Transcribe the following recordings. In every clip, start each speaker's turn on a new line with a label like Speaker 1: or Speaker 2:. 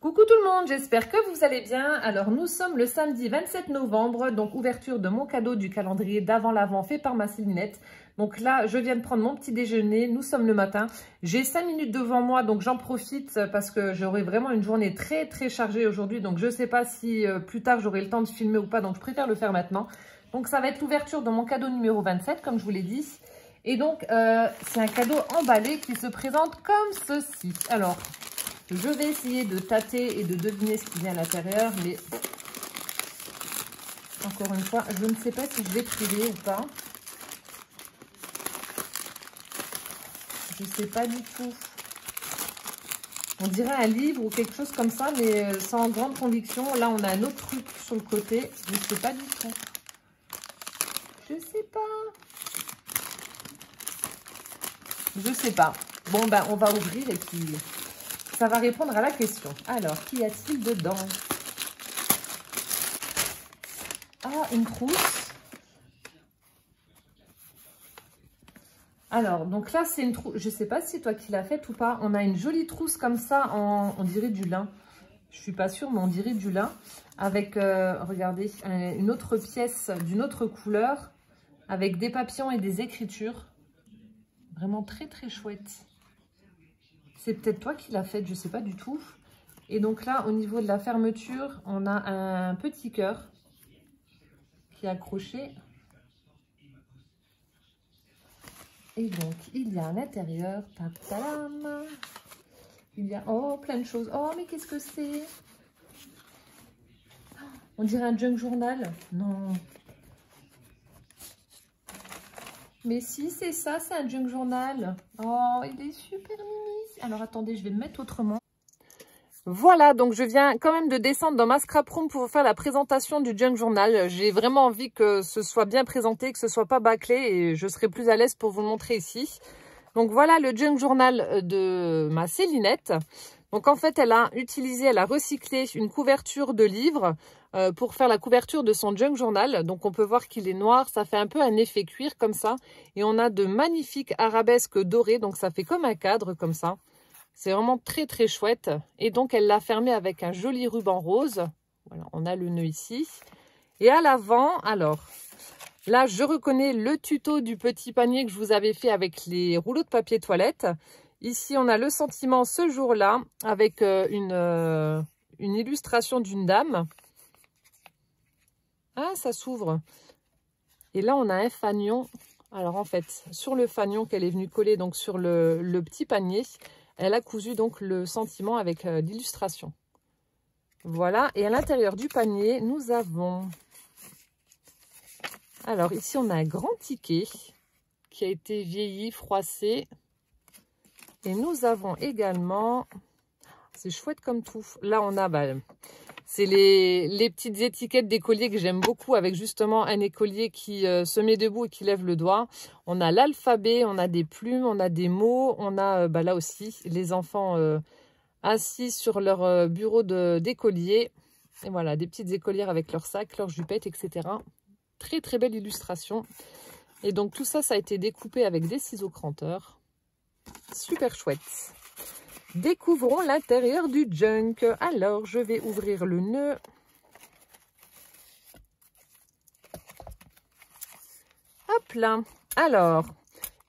Speaker 1: Coucou tout le monde, j'espère que vous allez bien. Alors nous sommes le samedi 27 novembre, donc ouverture de mon cadeau du calendrier d'avant l'Avent fait par ma Célinette. Donc là, je viens de prendre mon petit déjeuner, nous sommes le matin. J'ai 5 minutes devant moi, donc j'en profite parce que j'aurai vraiment une journée très chargée aujourd'hui. Donc je ne sais pas si plus tard j'aurai le temps de filmer ou pas, donc je préfère le faire maintenant. Donc ça va être l'ouverture de mon cadeau numéro 27, comme je vous l'ai dit. Et donc c'est un cadeau emballé qui se présente comme ceci. Alors, je vais essayer de tâter et de deviner ce qu'il y a à l'intérieur, mais encore une fois, je ne sais pas si je vais trouver ou pas. Je ne sais pas du tout. On dirait un livre ou quelque chose comme ça, mais sans grande conviction. Là, on a un autre truc sur le côté. Je ne sais pas du tout. Je ne sais pas. Je ne sais pas. Bon, ben, on va ouvrir et puis ça va répondre à la question. Alors, qu'y a-t-il dedans? Ah, une trousse. Alors, donc là, c'est une trousse. Je ne sais pas si c'est toi qui l'as faite ou pas. On a une jolie trousse comme ça, on dirait du lin. Je ne suis pas sûre, mais on dirait du lin. Avec, regardez, une autre pièce d'une autre couleur. Avec des papillons et des écritures. Vraiment très chouette. C'est peut-être toi qui l'as faite, je ne sais pas du tout. Et donc là, au niveau de la fermeture, on a un petit cœur qui est accroché. Et donc, il y a à l'intérieur, il y a plein de choses. Oh, mais qu'est-ce que c'est? On dirait un junk journal. Non. Mais si, c'est ça, c'est un junk journal. Oh, il est super mimi. Alors, attendez, je vais me mettre autrement. Voilà, donc je viens quand même de descendre dans ma scrap room pour vous faire la présentation du junk journal. J'ai vraiment envie que ce soit bien présenté, que ce soit pas bâclé et je serai plus à l'aise pour vous le montrer ici. Donc voilà le junk journal de ma Célinette. Donc en fait, elle a recyclé une couverture de livre pour faire la couverture de son junk journal. Donc on peut voir qu'il est noir, ça fait un peu un effet cuir comme ça. Et on a de magnifiques arabesques dorées, donc ça fait comme un cadre comme ça. C'est vraiment très chouette. Et donc, elle l'a fermé avec un joli ruban rose. Voilà, on a le nœud ici. Et à l'avant, alors, là, je reconnais le tuto du petit panier que je vous avais fait avec les rouleaux de papier toilette. Ici, on a le sentiment ce jour-là avec une illustration d'une dame. Ah, ça s'ouvre. Et là, on a un fanion. Alors, en fait, sur le fanion qu'elle est venue coller donc sur le petit panier, elle a cousu donc le sentiment avec l'illustration. Voilà, et à l'intérieur du panier, nous avons... Alors ici, on a un grand ticket qui a été vieilli, froissé. Et nous avons également... C'est chouette comme tout. Là, on a... c'est les petites étiquettes d'écoliers que j'aime beaucoup avec justement un écolier qui se met debout et qui lève le doigt. On a l'alphabet, on a des plumes, on a des mots, on a là aussi les enfants assis sur leur bureau d'écolier. Et voilà, des petites écolières avec leur sac, leur jupette, etc. Très belle illustration. Et donc tout ça, ça a été découpé avec des ciseaux cranteurs. Super chouette. Découvrons l'intérieur du junk. Alors, je vais ouvrir le nœud. Hop là. Alors,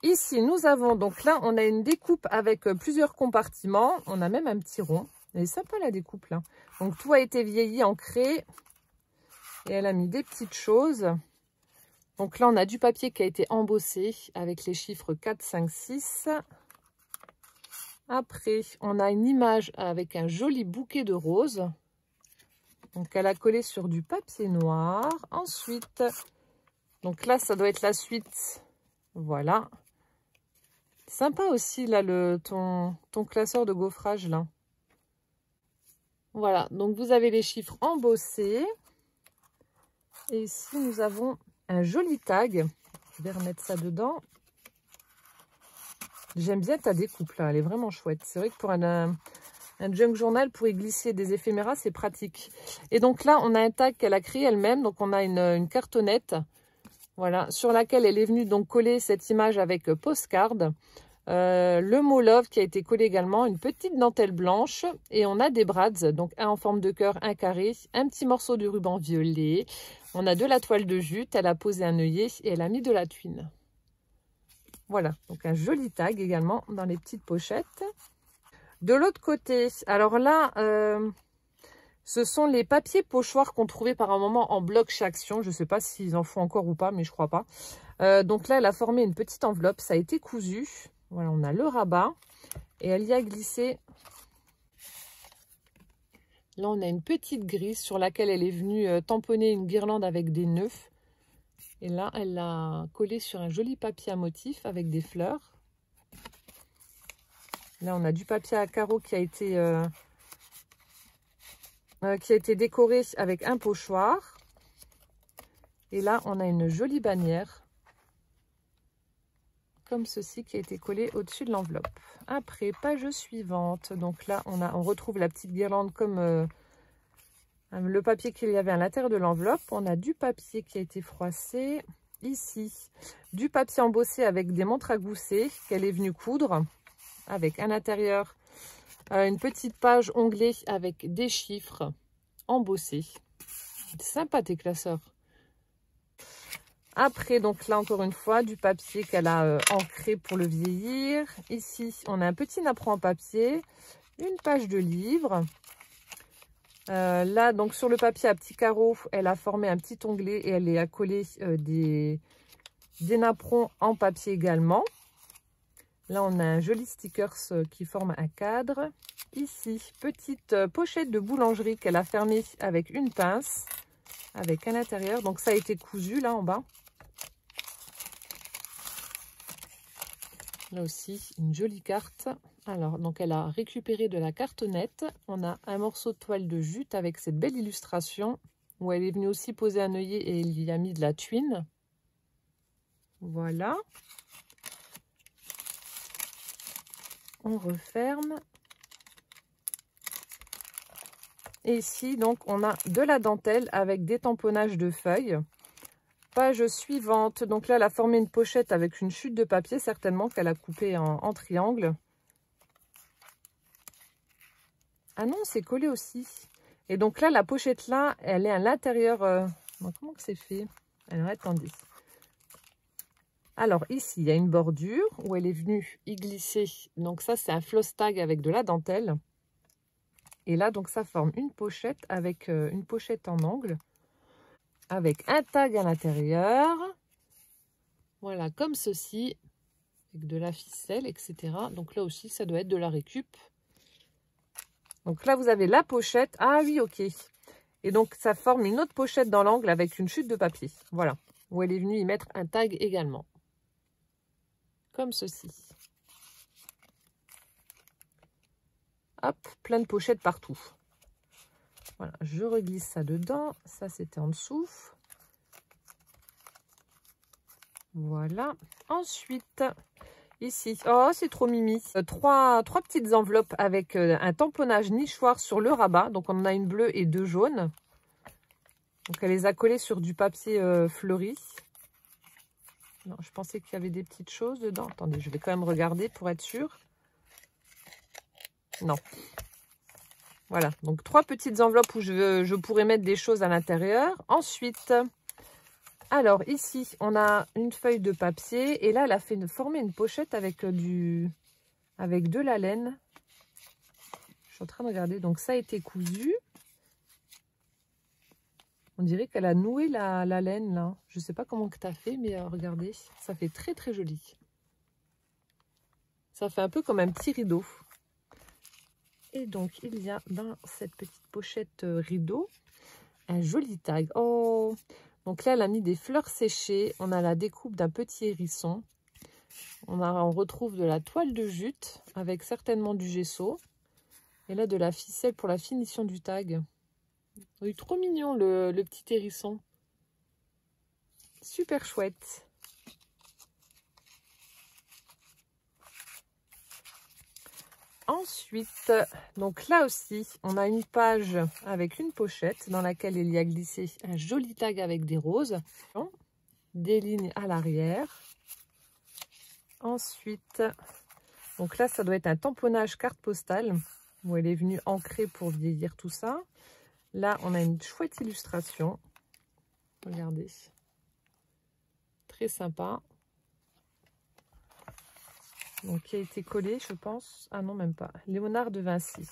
Speaker 1: ici, nous avons, donc là, on a une découpe avec plusieurs compartiments. On a même un petit rond. Elle est sympa la découpe là. Donc, tout a été vieilli en craie. Et elle a mis des petites choses. Donc là, on a du papier qui a été embossé avec les chiffres 4, 5, 6. Après, on a une image avec un joli bouquet de roses. Donc, elle a collé sur du papier noir. Ensuite, donc là, ça doit être la suite. Voilà. Sympa aussi, là, ton classeur de gaufrage, là. Voilà, donc vous avez les chiffres embossés. Et ici, nous avons un joli tag. Je vais remettre ça dedans. J'aime bien ta découpe là, elle est vraiment chouette. C'est vrai que pour un junk journal, pour y glisser des éphéméras, c'est pratique. Et donc là, on a un tag qu'elle a créé elle-même. Donc on a une cartonnette, voilà, sur laquelle elle est venue donc coller cette image avec postcard. le mot love qui a été collé également, une petite dentelle blanche. Et on a des brads, donc un en forme de cœur, un carré, un petit morceau de ruban violet. On a de la toile de jute, elle a posé un œillet et elle a mis de la tuile. Voilà, donc un joli tag également dans les petites pochettes. De l'autre côté, alors là, ce sont les papiers pochoirs qu'on trouvait par un moment en bloc chez Action. Je ne sais pas s'ils en font encore ou pas, mais je crois pas. Donc là, elle a formé une petite enveloppe. Ça a été cousu. Voilà, on a le rabat. Et elle y a glissé. Là, on a une petite grille sur laquelle elle est venue tamponner une guirlande avec des nœuds. Et là, elle l'a collé sur un joli papier à motif avec des fleurs. Là, on a du papier à carreaux qui a été décoré avec un pochoir. Et là, on a une jolie bannière, comme ceci, qui a été collée au-dessus de l'enveloppe. Après, page suivante. Donc là, on retrouve la petite guirlande comme le papier qu'il y avait à l'intérieur de l'enveloppe. On a du papier qui a été froissé. Ici, du papier embossé avec des montres à gousset qu'elle est venue coudre. Avec à l'intérieur une petite page onglée avec des chiffres embossés. C'est sympa tes classeurs. Après, donc là encore une fois, du papier qu'elle a ancré pour le vieillir. Ici, on a un petit napperon en papier, une page de livre. Là, donc sur le papier à petits carreaux, elle a formé un petit onglet et elle y a collé des napperons en papier également. Là, on a un joli stickers qui forme un cadre. Ici, petite pochette de boulangerie qu'elle a fermée avec une pince, avec à l'intérieur. Donc, ça a été cousu là en bas. Là aussi, une jolie carte. Alors, donc elle a récupéré de la cartonnette. On a un morceau de toile de jute avec cette belle illustration où elle est venue aussi poser un œillet et elle y a mis de la tuile. Voilà. On referme. Et ici, donc, on a de la dentelle avec des tamponnages de feuilles. Page suivante. Donc là, elle a formé une pochette avec une chute de papier, certainement qu'elle a coupé en triangle. Ah non, c'est collé aussi. Et donc là, la pochette là, elle est à l'intérieur. Comment que c'est fait? Alors, attendez. Alors ici, il y a une bordure où elle est venue y glisser. Donc ça, c'est un floss tag avec de la dentelle. Et là, donc ça forme une pochette avec une pochette en angle. Avec un tag à l'intérieur. Voilà, comme ceci. Avec de la ficelle, etc. Donc là aussi, ça doit être de la récup. Donc là, vous avez la pochette. Ah oui, ok. Et donc, ça forme une autre pochette dans l'angle avec une chute de papier. Voilà. Où elle est venue y mettre un tag également. Comme ceci. Hop, plein de pochettes partout. Voilà, je reglisse ça dedans. Ça, c'était en dessous. Voilà. Ensuite, ici, oh, c'est trop mimi. Trois petites enveloppes avec un tamponnage nichoir sur le rabat. Donc, on en a une bleue et deux jaunes. Donc, elle les a collées sur du papier fleuri. Non, je pensais qu'il y avait des petites choses dedans. Attendez, je vais quand même regarder pour être sûre. Non. Voilà, donc 3 petites enveloppes où je pourrais mettre des choses à l'intérieur. Ensuite, alors ici, on a une feuille de papier. Et là, elle a formé une pochette avec de la laine. Je suis en train de regarder. Donc, ça a été cousu. On dirait qu'elle a noué la laine, là. Je ne sais pas comment que tu as fait, mais regardez. Ça fait très, très joli. Ça fait un peu comme un petit rideau. Et donc, il y a dans cette petite pochette rideau un joli tag. Oh! Donc là, elle a mis des fleurs séchées. On a la découpe d'un petit hérisson. On retrouve de la toile de jute avec certainement du gesso. Et là, de la ficelle pour la finition du tag. Oui, trop mignon le petit hérisson. Super chouette. Ensuite, donc là aussi, on a une page avec une pochette dans laquelle il y a glissé un joli tag avec des roses, des lignes à l'arrière. Ensuite, Donc là, ça doit être un tamponnage carte postale où elle est venue ancrer pour vieillir tout ça. Là, on a une chouette illustration. Regardez. Très sympa. Donc, qui a été collé, je pense. Ah non, même pas. Léonard de Vinci.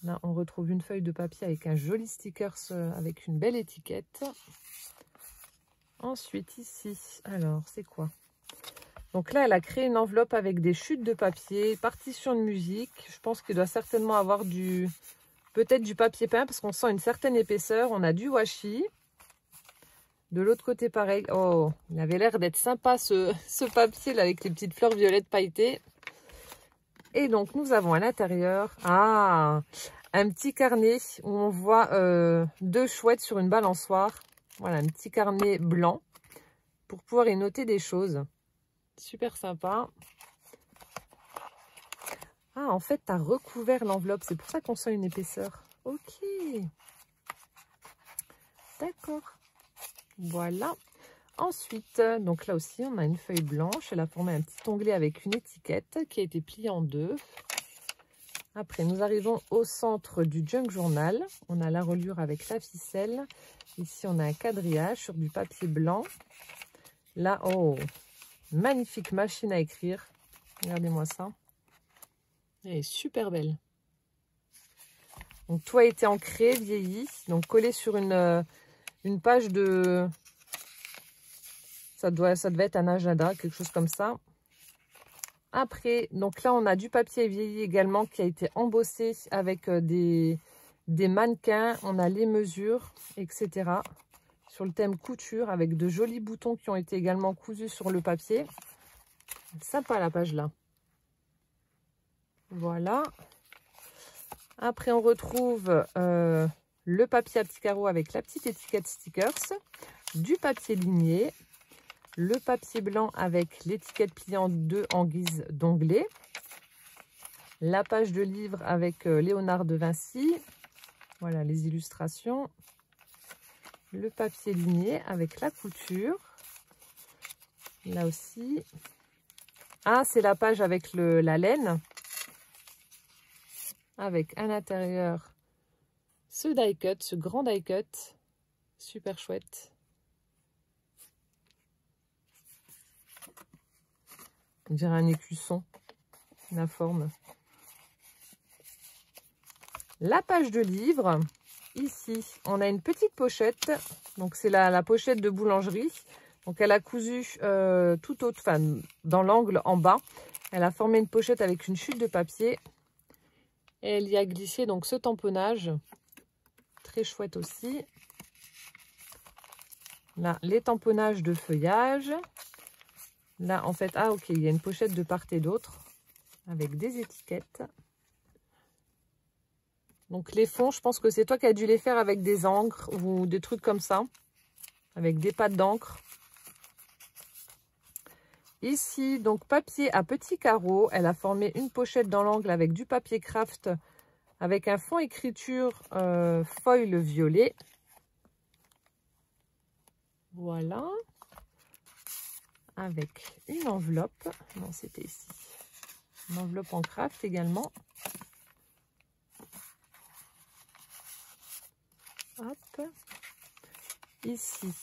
Speaker 1: Là, on retrouve une feuille de papier avec un joli sticker avec une belle étiquette. Ensuite, ici, alors, c'est quoi? Donc là, elle a créé une enveloppe avec des chutes de papier, partition de musique. Je pense qu'il doit certainement avoir peut-être du papier peint parce qu'on sent une certaine épaisseur. On a du washi. De l'autre côté, pareil. Oh, il avait l'air d'être sympa ce papier là avec les petites fleurs violettes pailletées. Et donc, nous avons à l'intérieur un petit carnet où on voit 2 chouettes sur une balançoire. Voilà, un petit carnet blanc pour pouvoir y noter des choses. Super sympa. Ah, en fait, tu as recouvert l'enveloppe. C'est pour ça qu'on sent une épaisseur. Ok. D'accord. Voilà. Ensuite, donc là aussi, on a une feuille blanche. Elle a formé un petit onglet avec une étiquette qui a été pliée en 2. Après, nous arrivons au centre du junk journal. On a la reliure avec la ficelle. Ici, on a un quadrillage sur du papier blanc. Là, oh, magnifique machine à écrire. Regardez-moi ça. Elle est super belle. Donc, tout a été ancré, vieilli. Donc, collé sur une page de... Ça devait être un agenda, quelque chose comme ça. Après, donc là, on a du papier vieilli également qui a été embossé avec des mannequins. On a les mesures, etc. Sur le thème couture avec de jolis boutons qui ont été également cousus sur le papier. Sympa la page là. Voilà. Après, on retrouve le papier à petits carreaux avec la petite étiquette stickers, du papier ligné, le papier blanc avec l'étiquette pliée en 2 en guise d'onglet, la page de livre avec Léonard de Vinci, voilà les illustrations, le papier ligné avec la couture, là aussi, ah c'est la page avec la laine, avec à l'intérieur ce die cut, ce grand die cut, super chouette. On dirait un écusson, la forme. La page de livre. Ici, on a une petite pochette. Donc, c'est la pochette de boulangerie. Donc, elle a cousu tout autre, enfin, dans l'angle en bas. Elle a formé une pochette avec une chute de papier. Et elle y a glissé donc ce tamponnage. Très chouette aussi. Là, les tamponnages de feuillage. Là, en fait, ah ok, il y a une pochette de part et d'autre avec des étiquettes. Donc, les fonds, je pense que c'est toi qui as dû les faire avec des encres ou des trucs comme ça, avec des pattes d'encre. Ici, donc, papier à petits carreaux. Elle a formé une pochette dans l'angle avec du papier craft, avec un fond écriture foil violet. Voilà. Avec une enveloppe. Non, c'était ici. Une enveloppe en craft également. Hop. Ici.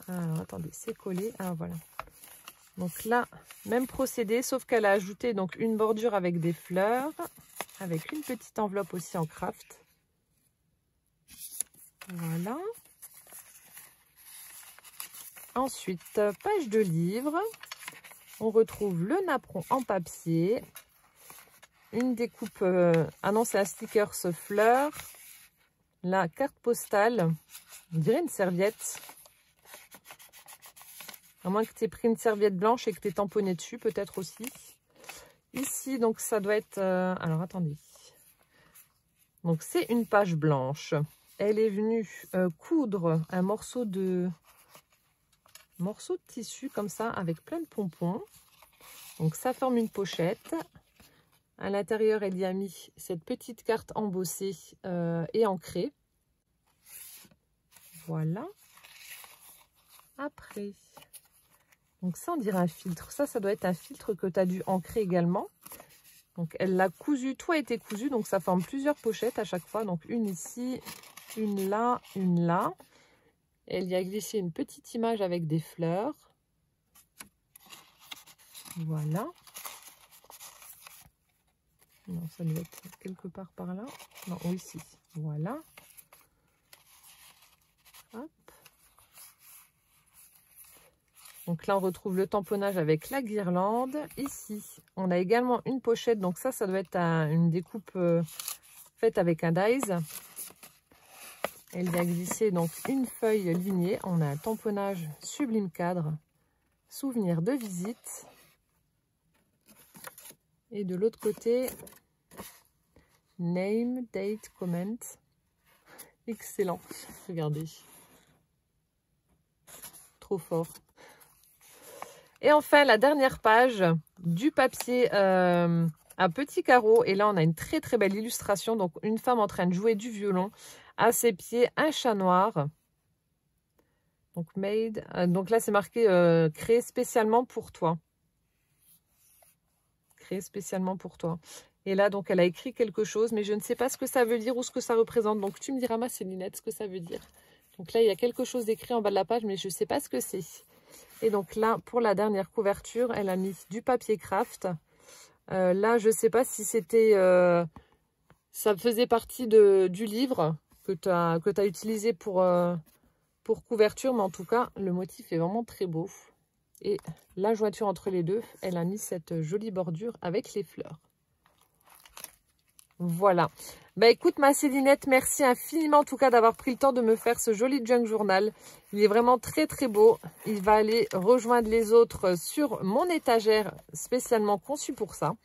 Speaker 1: Alors, attendez, c'est collé. Ah, voilà. Donc là, même procédé, sauf qu'elle a ajouté donc une bordure avec des fleurs, avec une petite enveloppe aussi en craft. Voilà. Ensuite, page de livre. On retrouve le napperon en papier. Une découpe, ah non, c'est un sticker fleur. La carte postale, on dirait une serviette. À moins que tu aies pris une serviette blanche et que tu aies tamponné dessus, peut-être aussi. Ici, donc ça doit être... alors, attendez. Donc, c'est une page blanche. Elle est venue coudre un morceau de tissu comme ça, avec plein de pompons. Donc, ça forme une pochette. À l'intérieur, elle y a mis cette petite carte embossée et ancrée. Voilà. Après, Donc ça, on dirait un filtre. Ça doit être un filtre que tu as dû ancrer également. Donc elle l'a cousu, tout a été cousu, donc ça forme plusieurs pochettes à chaque fois. Donc une ici, une là, une là. Elle y a glissé une petite image avec des fleurs. Voilà. Non, ça doit être quelque part par là. Non, ici. Voilà. Hop. Donc là, on retrouve le tamponnage avec la guirlande. Ici, on a également une pochette. Donc ça doit être une découpe faite avec un dies. Elle vient glisser donc une feuille lignée. On a un tamponnage sublime cadre. Souvenir de visite. Et de l'autre côté, name, date, comment. Excellent. Regardez. Trop fort. Et enfin, la dernière page du papier à petits carreaux. Et là, on a une très très belle illustration. Donc, une femme en train de jouer du violon. À ses pieds, un chat noir. Donc, made. Donc là, c'est marqué créé spécialement pour toi. Créé spécialement pour toi. Et là, donc, elle a écrit quelque chose, mais je ne sais pas ce que ça veut dire ou ce que ça représente. Donc, tu me diras, ma Célinette, ce que ça veut dire. Donc là, il y a quelque chose d'écrit en bas de la page, mais je ne sais pas ce que c'est. Et donc là, pour la dernière couverture, elle a mis du papier craft. Là, je ne sais pas si c'était... ça faisait partie du livre que tu as utilisé pour couverture, mais en tout cas, le motif est vraiment très beau. Et la jointure entre les deux, elle a mis cette jolie bordure avec les fleurs. Voilà. Bah écoute ma Célinette, merci infiniment en tout cas d'avoir pris le temps de me faire ce joli junk journal. Il est vraiment très très beau. Il va aller rejoindre les autres sur mon étagère spécialement conçue pour ça.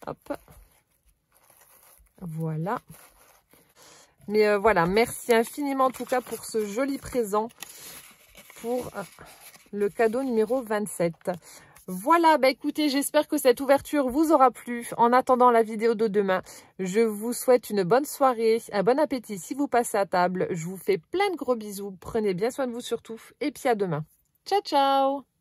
Speaker 1: Hop. Voilà. Mais voilà, merci infiniment en tout cas pour ce joli présent pour le cadeau numéro 27. Voilà, bah écoutez, j'espère que cette ouverture vous aura plu. En attendant la vidéo de demain, je vous souhaite une bonne soirée, un bon appétit si vous passez à table. Je vous fais plein de gros bisous. Prenez bien soin de vous surtout. Et puis à demain. Ciao, ciao!